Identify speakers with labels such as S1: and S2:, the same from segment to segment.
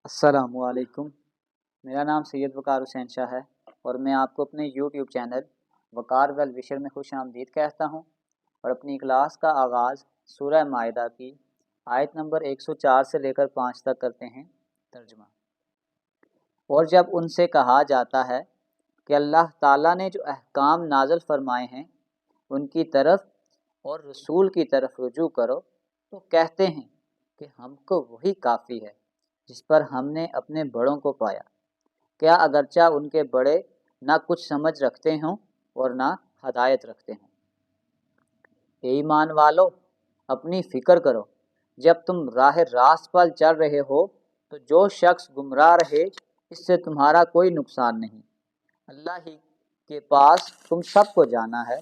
S1: अस्सलामुअलैकुम। मेरा नाम सैयद वकार हुसैन शाह है और मैं आपको अपने यूट्यूब चैनल वकार वेल विशर में खुश आमदीद कहता हूँ और अपनी क्लास का आगाज़ सूरह माइदा की आयत नंबर 104 से लेकर 5 तक करते हैं तर्जुमा। और जब उनसे कहा जाता है कि अल्लाह ताला ने जो अहकाम नाज़िल फरमाए हैं उनकी तरफ और रसूल की तरफ रुजू करो, तो कहते हैं कि हमको वही काफ़ी है जिस पर हमने अपने बड़ों को पाया। क्या अगरचा उनके बड़े ना कुछ समझ रखते हों और ना हदायत रखते हों। ए ईमान वालो, अपनी फ़िक्र करो जब तुम राह रास्त पर चल रहे हो, तो जो शख्स गुमराह रहे इससे तुम्हारा कोई नुकसान नहीं। अल्लाह ही के पास तुम सबको जाना है,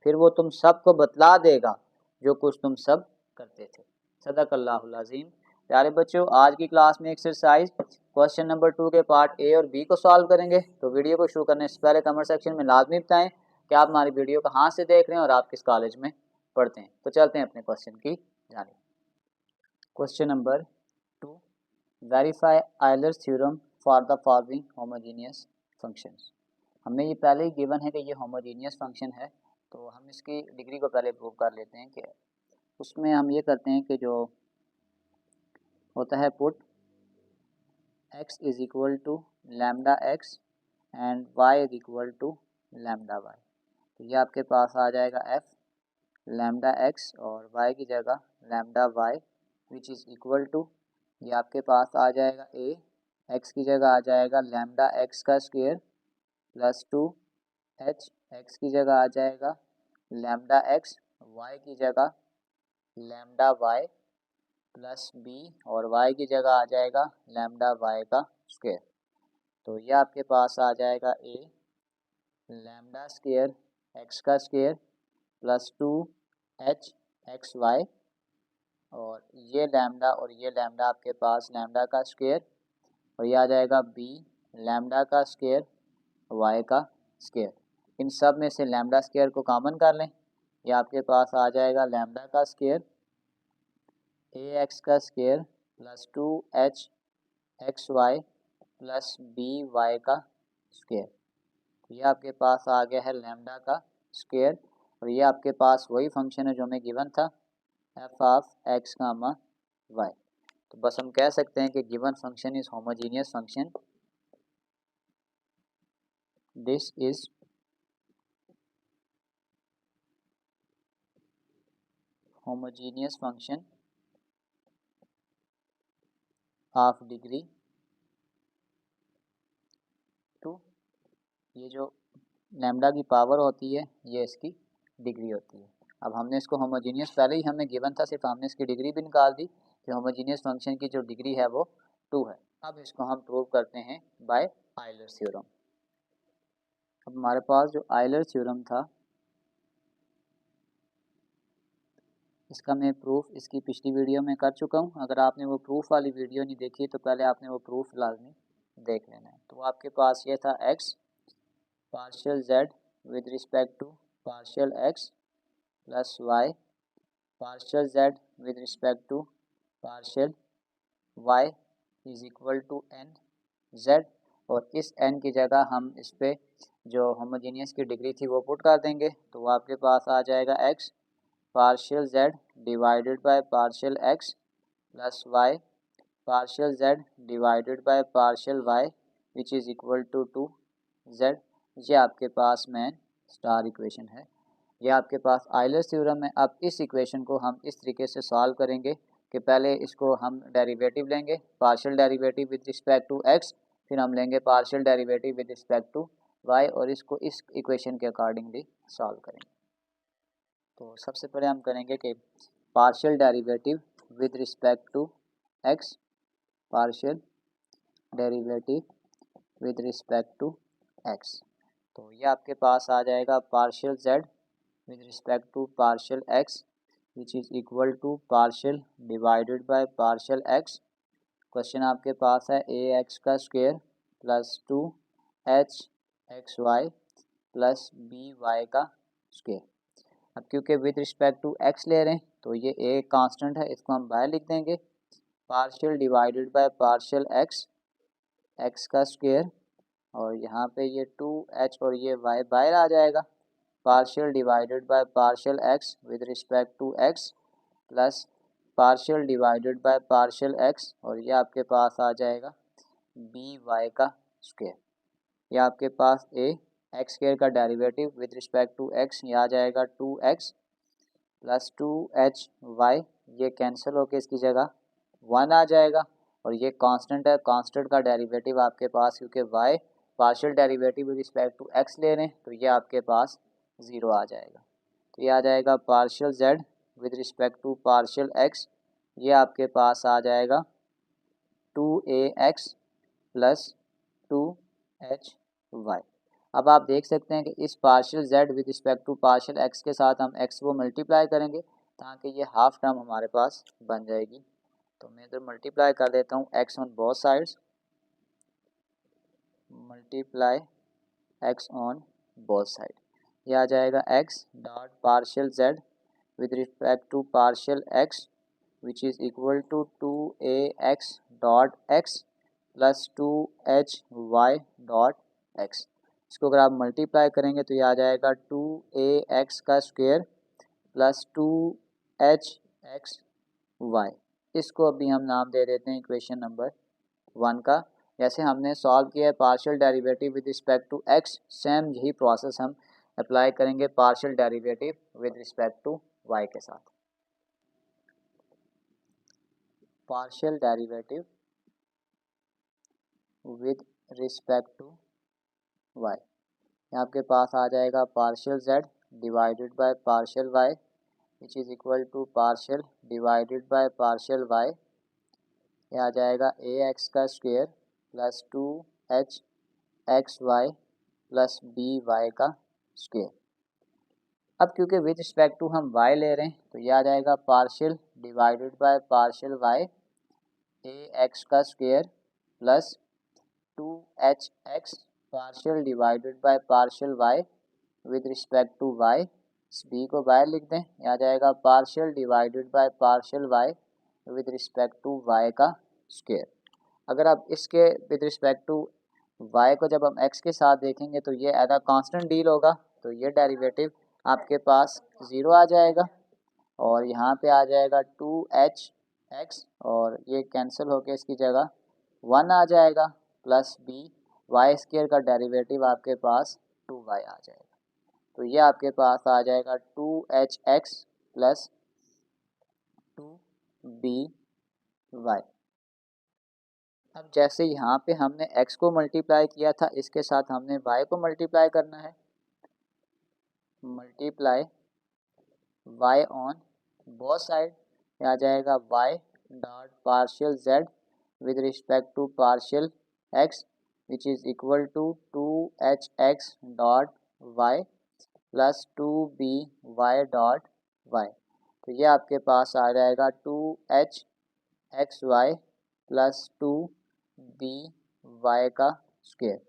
S1: फिर वो तुम सबको बतला देगा जो कुछ तुम सब करते थे। सदक़ल्लाहुल अज़ीम। प्यारे बच्चों, आज की क्लास में एक्सरसाइज क्वेश्चन नंबर 2 के पार्ट ए और बी को सॉल्व करेंगे। तो वीडियो को शुरू करने से पहले कमेंट सेक्शन में लाजमी बताएं कि आप हमारी वीडियो कहाँ से देख रहे हैं और आप किस कॉलेज में पढ़ते हैं। तो चलते हैं अपने क्वेश्चन की जानिब। Question number 2, verify Euler's theorem for the following homogeneous functions. हमें ये पहले ही गिवन है कि ये होमोजीनियस फंक्शन है, तो हम इसकी डिग्री को पहले प्रूव कर लेते हैं। कि उसमें हम ये करते हैं कि जो होता है put x is equal to lambda x and y is equal to lambda y। तो ये आपके पास आ जाएगा f लैम्डा x और y की जगह lambda y which is equal to, ये आपके पास आ जाएगा a, x की जगह आ जाएगा लैम्डा x का स्क्वायर प्लस 2h, x की जगह आ जाएगा लैम्डा x, y की जगह लैम्डा y प्लस b और y की जगह आ जाएगा लैम्डा y का स्क्वायर। तो ये आपके पास आ जाएगा a लैम्डा स्क्वायर x का square plus 2h x y, और ये लैम्डा आपके पास लैम्डा का स्क्वायर, और ये आ जाएगा b लैम्डा का स्क्वायर y का स्क्वायर। इन सब में से लैम्डा स्क्वायर को कॉमन कर लें, ये आपके पास आ जाएगा लैम्डा का स्क्वायर ax का square plus 2h x y plus b y का स्क्वायर। ये आपके पास आ गया है लैम्डा का स्क्वायर, और ये आपके पास वही फंक्शन है जो हमें गिवन था f of x comma y. तो बस हम कह सकते हैं कि given function is homogeneous function. This is homogeneous function of degree 2। ये जो लैम्डा की पावर होती है ये इसकी डिग्री होती है। अब हमने इसको होमोजीनियस पहले ही हमें गिवन था, सिर्फ हमने इसकी डिग्री भी निकाल दी कि होमोजीनियस फंक्शन की जो डिग्री है वो 2 है। अब इसको हम प्रूव करते हैं बाय आयलर्स थ्योरम। अब हमारे पास जो आयलर्स थ्योरम था इसका मैं प्रूफ इसकी पिछली वीडियो में कर चुका हूँ। अगर आपने वो प्रूफ वाली वीडियो नहीं देखी तो पहले आपने वो प्रूफ लाजमी देख लेना है। तो आपके पास ये था x partial z with respect to partial x plus y partial z with respect to partial y is equal to n z, और इस n की जगह हम इस पे जो होमोजीनियस की डिग्री थी वो पुट कर देंगे। तो वो आपके पास आ जाएगा x partial z divided by partial x plus y partial z divided by partial y which is equal to 2z। ये आपके पास मेन स्टार इक्वेशन है, ये आपके पास आयलर्स थ्योरम है। अब इस इक्वेशन को हम इस तरीके से सॉल्व करेंगे कि पहले इसको हम डेरिवेटिव लेंगे, partial derivative with respect to x, फिर हम लेंगे partial derivative with respect to y और इसको इस इक्वेशन के अकॉर्डिंगली सॉल्व करेंगे। तो सबसे पहले हम करेंगे कि partial derivative with respect to x, partial derivative with respect to x। तो ये आपके पास आ जाएगा partial z with respect to partial x which is equal to partial divided by partial x। Question आपके पास है ax का square plus 2h x y plus b y का स्क्वायर। अब क्योंकि विद रिस्पेक्ट टू x ले रहे हैं तो ये a कांस्टेंट है, इसको हम बाहर लिख देंगे। Partial divided by partial x, x का स्क्वायर, और यहाँ पे ये 2h और ये y बाहर आ जाएगा, partial divided by partial x with respect to x plus partial divided by partial x, और ये आपके पास आ जाएगा बी वाई का स्क्वायर। ये आपके पास ए एक्स स्क्वायर का derivative with respect to x, ये आ जाएगा 2x प्लस 2hy, ये कैंसिल होके इसकी जगह 1 आ जाएगा, और ये कांस्टेंट है, कांस्टेंट का डेरिवेटिव आपके पास, क्योंकि y partial derivative with respect to x ले रहे हैं तो ये आपके पास 0 आ जाएगा। तो ये आ जाएगा partial z with respect to partial x, ये आपके पास आ जाएगा 2ax प्लस 2hy। अब आप देख सकते हैं कि इस partial z with respect to partial x के साथ हम x को मल्टीप्लाई करेंगे ताकि ये हाफ टर्म हमारे पास बन जाएगी। तो मैं इधर मल्टीप्लाई कर देता हूँ x on both sides, multiply x on both side, ये आ जाएगा x dot partial z with respect to partial x which is equal to 2ax dot x plus 2hy dot x। इसको अगर आप मल्टीप्लाई करेंगे तो ये आ जाएगा 2ax का स्क्वायर प्लस 2hxy। इसको अभी हम नाम दे देते हैं इक्वेशन नंबर 1 का। जैसे हमने सॉल्व किया है partial derivative with respect to x, same यही प्रोसेस हम अप्लाई करेंगे partial derivative with respect to y के साथ। Partial derivative with respect to y, आपके पास आ जाएगा partial z divided by partial y which is equal to partial divided by partial y, ये आ जाएगा ax का square plus 2hxy plus by का स्क्वायर। अब क्योंकि विद रिस्पेक्ट टू हम y ले रहे हैं तो ये आ जाएगा partial divided by partial y ax का square plus 2hx partial divided by partial y with respect to y, b को बाहर लिख दें, ये आ जाएगा partial divided by partial y with respect to y का स्क्वायर। अगर आप इसके विद रिस्पेक्ट टू y को जब हम x के साथ देखेंगे तो ये एज अ कांस्टेंट डील होगा, तो ये डेरिवेटिव आपके पास 0 आ जाएगा, और यहाँ पे आ जाएगा 2hx और ये कैंसिल होके इसकी जगह 1 आ जाएगा, प्लस b वाई स्क्वायर का डेरिवेटिव आपके पास 2y आ जाएगा। तो ये आपके पास आ जाएगा 2hx प्लस 2by। अब जैसे यहाँ पे हमने x को मल्टीप्लाई किया था, इसके साथ हमने y को मल्टीप्लाई करना है, multiply y on both side, आ जाएगा y dot partial z with respect to partial x which is equal to 2hx dot y plus 2by dot y। तो ये आपके पास आ जाएगा 2hxy प्लस 2by का स्क्वायर।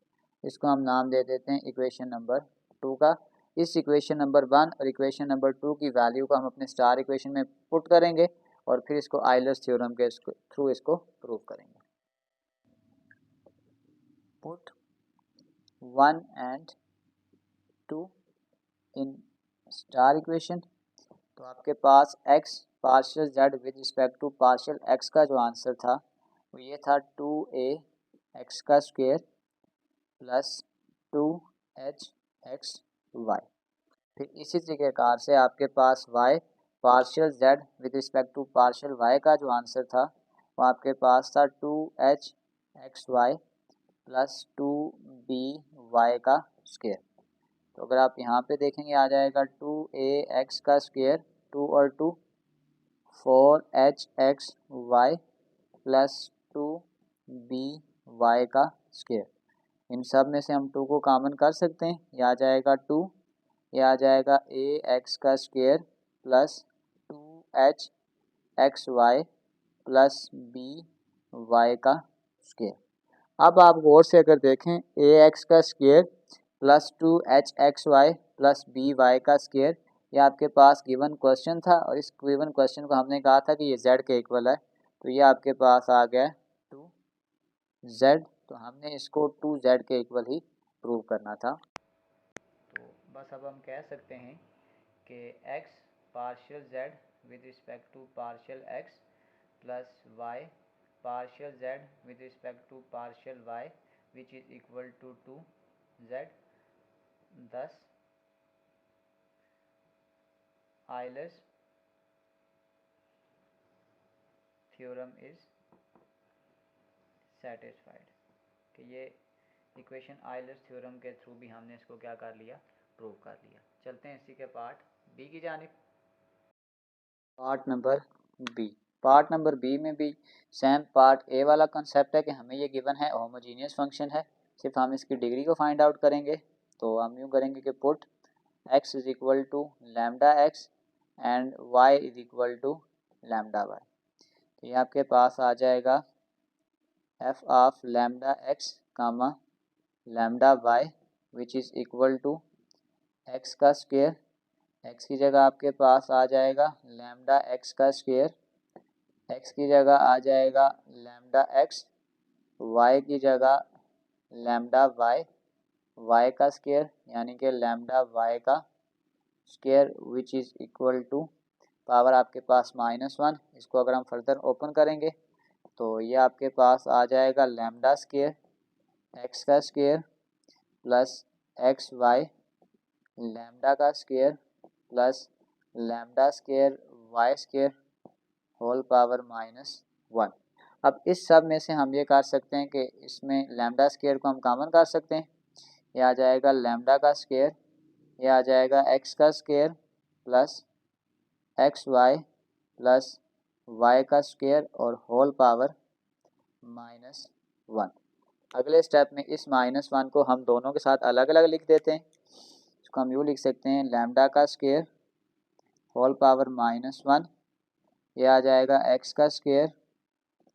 S1: इसको हम नाम दे देते हैं इक्वेशन नंबर 2 का। इस इक्वेशन नंबर 1 और इक्वेशन नंबर 2 की वैल्यू को हम अपने स्टार इक्वेशन में पुट करेंगे और फिर इसको आइलर्स थ्योरम के थ्रू इसको प्रूव करेंगे। Put 1 and 2 in star equation, तो आपके पास x partial z with respect to partial x का जो आंसर था वो ये था 2ax का स्क्वायर प्लस 2hxy। फिर इसी प्रकार से आपके पास y partial z with respect to partial y का जो आंसर था वो आपके पास था 2hxy प्लस 2by का स्क्वायर। तो अगर आप यहाँ पे देखेंगे आ जाएगा 2ax का स्क्वायर 2 और 2 4hxy प्लस 2by का स्क्वायर। इन सब में से हम 2 को कॉमन कर सकते हैं, ये आ जाएगा 2, ये आ जाएगा ax का square plus 2hxy plus by का स्क्वायर। अब आप गौर से अगर देखें ax का square plus 2hxy plus by का स्क्वायर, ये आपके पास गिवन क्वेश्चन था और इस गिवन क्वेश्चन को हमने कहा था कि ये z के इक्वल है, तो ये आपके पास आ गया 2z। तो हमने इसको 2z के इक्वल ही प्रूव करना था। तो बस अब हम कह सकते हैं कि x partial z with respect to partial x plus y partial z with respect to partial y which is equal to 2z। thus Euler's theorem is satisfied. कि ये इक्वेशन आयलर्स थ्योरम के थ्रू भी हमने इसको क्या कर लिया, prove कर लिया। चलते हैं इसी के पार्ट बी की जानिब। Part number b. Part number b में भी सेम पार्ट ए वाला कंसेप्ट है कि हमें ये गिवन है होमोजीनियस फंक्शन है, सिर्फ हम इसकी डिग्री को फाइंड आउट करेंगे। तो हम यूँ करेंगे कि put x is equal to lambda x and y is equal to lambda y. तो ये आपके पास आ जाएगा f of lambda x comma lambda y which is equal to x का स्क्वायर। x की जगह आपके पास आ जाएगा लैम्डा x का स्क्वायर, x की जगह आ जाएगा लैम्डा x, y की जगह लैम्डा y, y का स्क्वायर यानी कि लैम्डा y का square which is equal to power आपके पास -1। इसको अगर हम फर्दर ओपन करेंगे तो ये आपके पास आ जाएगा लैम्डा स्क्वायर x का square plus x y lambda का square plus lambda square y square whole power -1। अब इस सब में से हम ये कर सकते हैं कि इसमें लैम्डा स्क्वायर को हम कॉमन कर सकते हैं। ये आ जाएगा लैम्डा का स्क्वायर, ये आ जाएगा एक्स का square plus x y plus y का स्क्वायर और होल पावर -1। अगले स्टेप में इस -1 को हम दोनों के साथ अलग अलग लिख देते हैं। इसको हम यूँ लिख सकते हैं लैम्डा का स्क्वायर होल पावर -1, ये आ जाएगा एक्स का square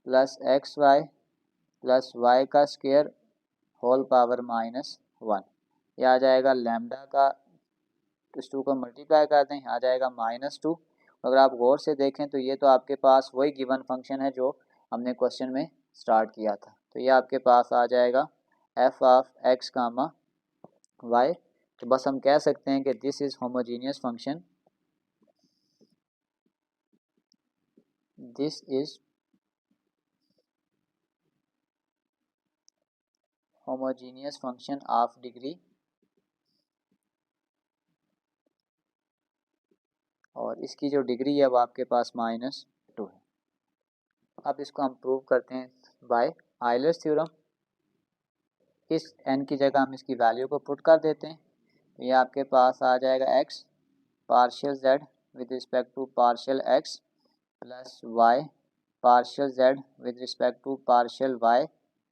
S1: plus x y plus y का स्क्वायर होल पावर -1। ये आ जाएगा लैम्डा का, इस 2 को मल्टीप्लाई कर दें, आ जाएगा -2। अगर आप गौर से देखें तो ये तो आपके पास वही गिवन फंक्शन है जो हमने क्वेश्चन में स्टार्ट किया था। तो ये आपके पास आ जाएगा f of x comma y। तो बस हम कह सकते हैं कि this is homogeneous function, this is homogeneous function of degree, और इसकी जो डिग्री है वो आपके पास -2 है। अब इसको हम प्रूव करते हैं बाय आयलर्स थ्योरम। इस n की जगह हम इसकी वैल्यू को पुट कर देते हैं। तो ये आपके पास आ जाएगा x partial z with respect to partial x plus y partial z with respect to partial y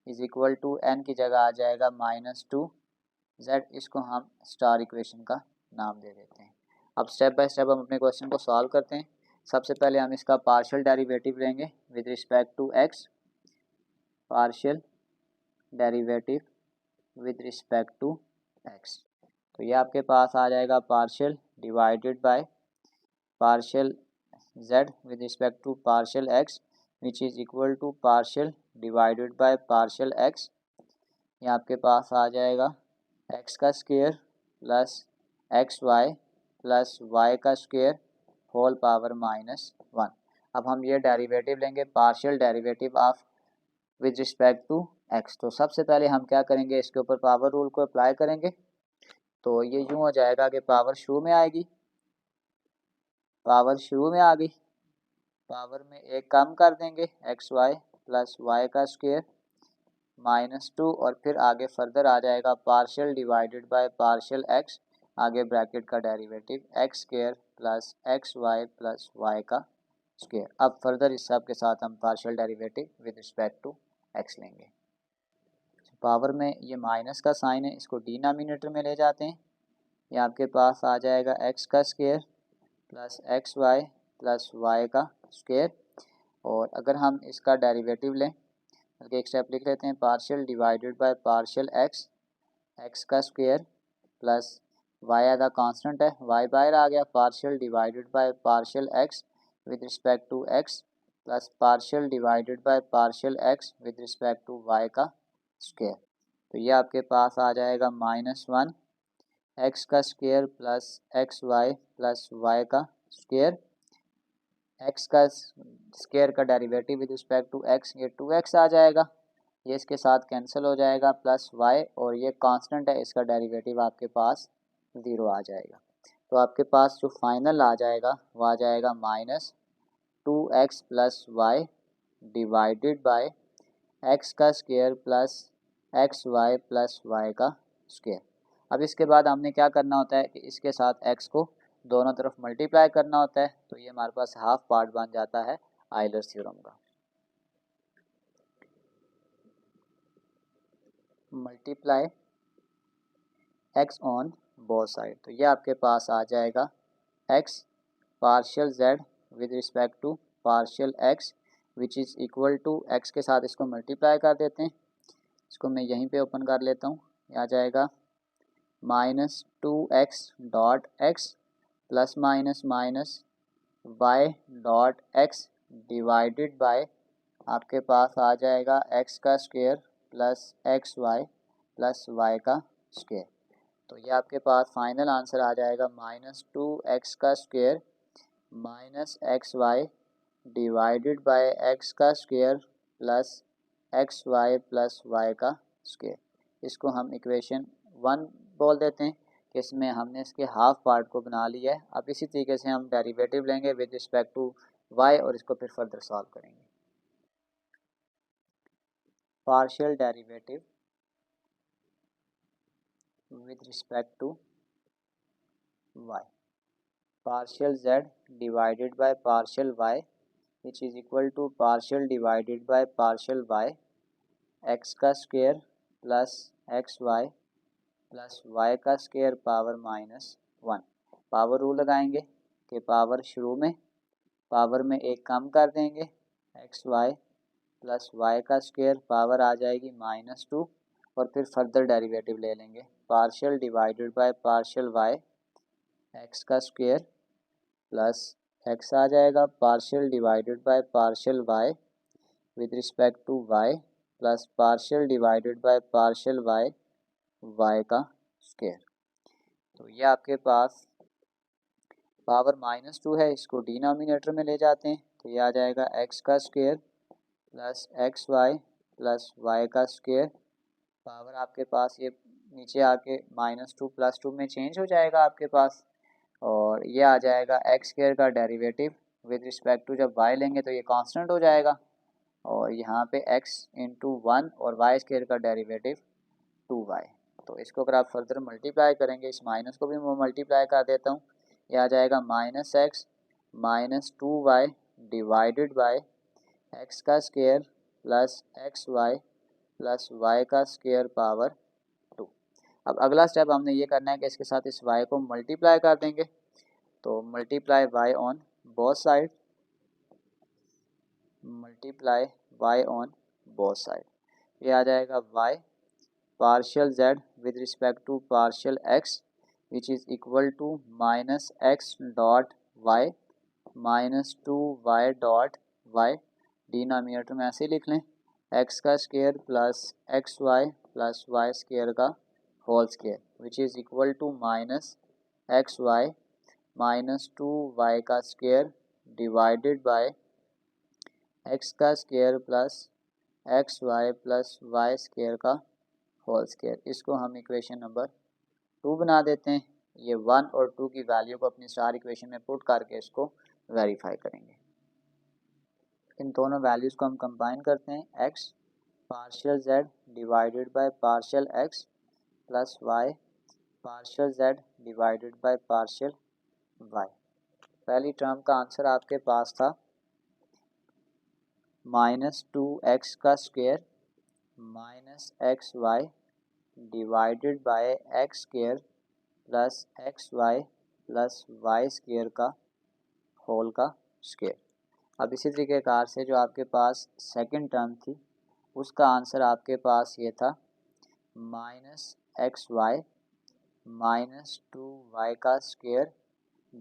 S1: is equal to n की जगह आ जाएगा -2z। इसको हम स्टार इक्वेशन का नाम दे देते हैं। अब स्टेप बाय स्टेप हम अपने क्वेश्चन को सॉल्व करते हैं। सबसे पहले हम इसका पार्शियल डेरिवेटिव लेंगे with respect to x, partial derivative with respect to x। तो ये आपके पास आ जाएगा partial divided by partial z with respect to partial x which is equal to partial divided by partial x। ये आपके पास आ जाएगा x का square plus x y plus y का स्क्वायर होल पावर -1। अब हम ये डेरिवेटिव लेंगे partial derivative of with respect to x। तो सबसे पहले हम क्या करेंगे, इसके ऊपर पावर रूल को अप्लाई करेंगे। तो ये यूँ हो जाएगा कि पावर शुरू में आएगी, पावर शुरू में आ गई, पावर में एक कम कर देंगे एक्स वाई प्लस वाई का स्क्वायर -2, और फिर आगे फर्दर आ जाएगा partial divided by partial x, आगे ब्रैकेट का derivative x square plus x y plus y का स्क्वायर। अब फर्दर इस सब के साथ हम partial derivative with respect to x लेंगे। पावर में ये माइनस का साइन है, इसको डिनोमिनेटर में ले जाते हैं। ये आपके पास आ जाएगा x का square plus x y plus y का स्क्वायर, और अगर हम इसका डेरिवेटिव लें, बल्कि एक स्टेप लिख लेते हैं, partial divided by partial x, x का स्क्वायर प्लस वाई आधा कांस्टेंट है, वाई बाहर आ गया, partial divided by partial x with respect to x plus partial divided by partial x with respect to y का स्क्वायर। तो ये आपके पास आ जाएगा -1 एक्स का square plus x y plus y का स्क्वायर। एक्स का स्क्वायर का derivative with respect to x, ये 2x आ जाएगा, ये इसके साथ कैंसिल हो जाएगा, प्लस y, और ये कांस्टेंट है, इसका डेरिवेटिव आपके पास 0 आ जाएगा। तो आपके पास जो फाइनल आ जाएगा वो आ जाएगा -2x plus y divided by x का square plus x y plus y का स्क्वायर। अब इसके बाद हमने क्या करना होता है कि इसके साथ x को दोनों तरफ मल्टीप्लाई करना होता है, तो ये हमारे पास हाफ पार्ट बन जाता है आयलर्स थ्योरम का। Multiply x on both side, तो ये आपके पास आ जाएगा x partial z with respect to partial x which is equal to x के साथ इसको मल्टीप्लाई कर देते हैं, इसको मैं यहीं पे ओपन कर लेता हूँ, ये आ जाएगा -2x dot x plus minus minus y dot x divided by आपके पास आ जाएगा x का square plus x y plus y का स्क्वायर। तो ये आपके पास फाइनल आंसर आ जाएगा -2x का square minus x y divided by x का square plus x y plus y का स्क्वायर। इसको हम इक्वेशन 1 बोल देते हैं कि इसमें हमने इसके हाफ पार्ट को बना लिया है। अब इसी तरीके से हम डेरिवेटिव लेंगे विद रिस्पेक्ट टू y और इसको फिर फर्दर सॉल्व करेंगे। Partial derivative with respect to y, partial z divided by partial y which is equal to partial divided by partial y, x का square plus x y plus y का square power -1। Power rule लगाएंगे कि power शुरू में power में एक कम कर देंगे, एक्स वाई प्लस वाई का स्क्वायर पावर आ जाएगी -2, और फिर फर्दर डेरिवेटिव ले लेंगे, partial divided by partial y x का स्क्वायर प्लस एक्स आ जाएगा partial divided by partial y with respect to y plus partial divided by partial y y का स्क्वायर। तो ये आपके पास पावर -2 है, इसको डिनोमिनेटर में ले जाते हैं, तो ये आ जाएगा एक्स का square plus x y plus y का स्क्वायर। पावर आपके पास ये नीचे आके -2 + 2 में चेंज हो जाएगा आपके पास, और ये आ जाएगा एक्स स्क्वायर का डेरिवेटिव विद रिस्पेक्ट टू जब वाई लेंगे तो ये कांस्टेंट हो जाएगा, और यहाँ पे x इंटू 1 और वाई स्क्वायर का डेरिवेटिव 2y। तो इसको अगर आप फर्दर मल्टीप्लाई करेंगे, इस माइनस को भी मैं मल्टीप्लाई कर देता हूँ, यह आ जाएगा -x -2y divided by x का square plus x y plus y का स्क्वायर पावर 2। अब अगला स्टेप हमने ये करना है कि इसके साथ इस y को मल्टीप्लाई कर देंगे, तो multiply y on both side, multiply y on both side, ये आ जाएगा y partial z with respect to partial x which is equal to -x dot y -2y dot y, denominator में ऐसे लिख लें, x का square plus x y plus y square का whole square which is equal to -x y -2y का square divided by x का square plus x y plus y square का whole square. इसको हम इक्वेशन नंबर 2 बना देते हैं। ये 1 और 2 की वैल्यू को अपनी स्टार इक्वेशन में पुट करके इसको वेरीफाई करेंगे। इन दोनों वैल्यूज़ को हम कंबाइन करते हैं, x partial z divided by partial x plus y partial z divided by partial y। पहली टर्म का आंसर आपके पास था -2x का square minus x y divided by x square plus x y plus y square का whole का square. अब इसी तरीके कार से जो आपके पास सेकंड टर्म थी उसका आंसर आपके पास ये था -x वाई -2y का स्क्वायर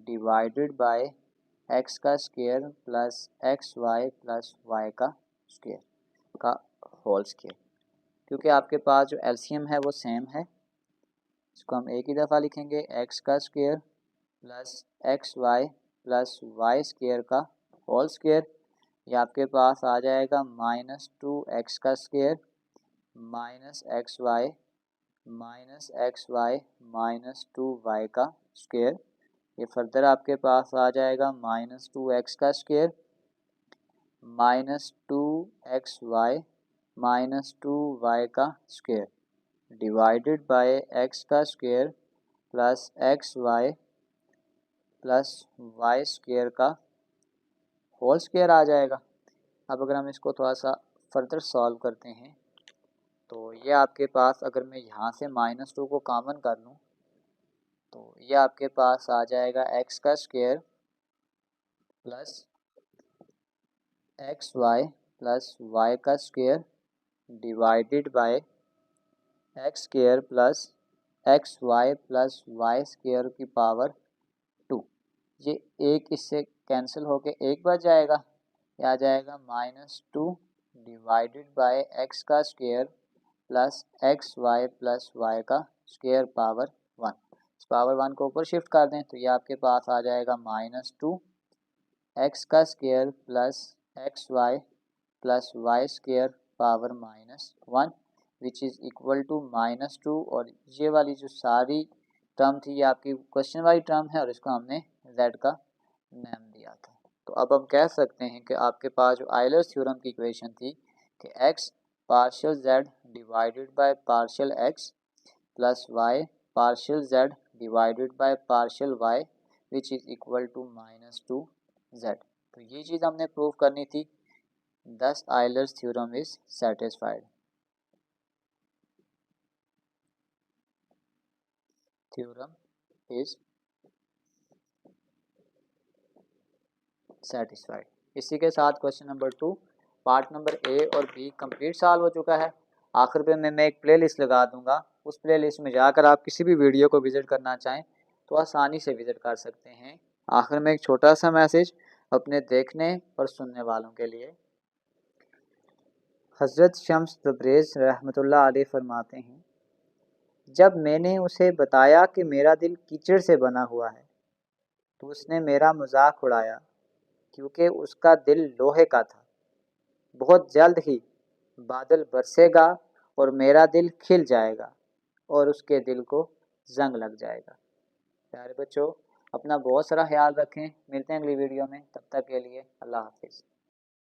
S1: डिवाइडेड बाय एक्स का square plus x y plus y का स्क्वायर का होल स्क्वायर। क्योंकि आपके पास जो एलसीएम है वो सेम है, इसको हम एक ही दफ़ा लिखेंगे, एक्स का square plus x y plus y square का होल स्क्वायर। ये आपके पास आ जाएगा माइनस 2x का square minus x y minus 2y का स्क्वायर। ये फर्दर आपके पास आ जाएगा माइनस 2x का square minus 2xy minus 2y का स्क्वायर डिवाइडेड बाय x का square plus x y plus y square का होल स्क्वायर आ जाएगा। अब अगर हम इसको थोड़ा सा फर्दर सॉल्व करते हैं तो ये आपके पास, अगर मैं यहाँ से -2 को कॉमन कर लूँ तो ये आपके पास आ जाएगा x का square plus x y plus y का square divided by x square plus x y plus y square की पावर 2। ये एक इससे कैंसिल होके एक बच जाएगा, ये आ जाएगा -2 डिवाइडेड बाय एक्स का square plus x y plus y का स्क्वायर पावर 1। इस पावर 1 को ऊपर शिफ्ट कर दें तो ये आपके पास आ जाएगा -2 एक्स का square plus x y plus y square power -1 which is equal to -2। और ये वाली जो सारी टर्म थी ये आपकी क्वेश्चन वाली टर्म है और इसको हमने z का नाम दिया था। तो अब हम कह सकते हैं कि आपके पास जो आयलर्स थ्योरम की इक्वेशन थी कि x partial z divided by partial x plus y partial z divided by partial y which is equal to -2z। तो ये चीज़ हमने प्रूव करनी थी। Thus Euler's theorem is satisfied. Theorem is satisfied. इसी के साथ question number 2 part number A और B complete solve हो चुका है। आखिर पे मैं एक प्लेलिस्ट लगा दूंगा, उस प्लेलिस्ट में जाकर आप किसी भी वीडियो को विज़िट करना चाहें तो आसानी से विज़िट कर सकते हैं। आखिर में एक छोटा सा मैसेज अपने देखने और सुनने वालों के लिए। हज़रत शम्स तब्रेज़ रहमतुल्लाह अलैह फरमाते हैं, जब मैंने उसे बताया कि मेरा दिल कीचड़ से बना हुआ है तो उसने मेरा मजाक उड़ाया, क्योंकि उसका दिल लोहे का था। बहुत जल्द ही बादल बरसेगा और मेरा दिल खिल जाएगा और उसके दिल को जंग लग जाएगा। प्यारे बच्चों, अपना बहुत सारा ख्याल रखें। मिलते हैं अगली वीडियो में, तब तक के लिए अल्लाह हाफिज़।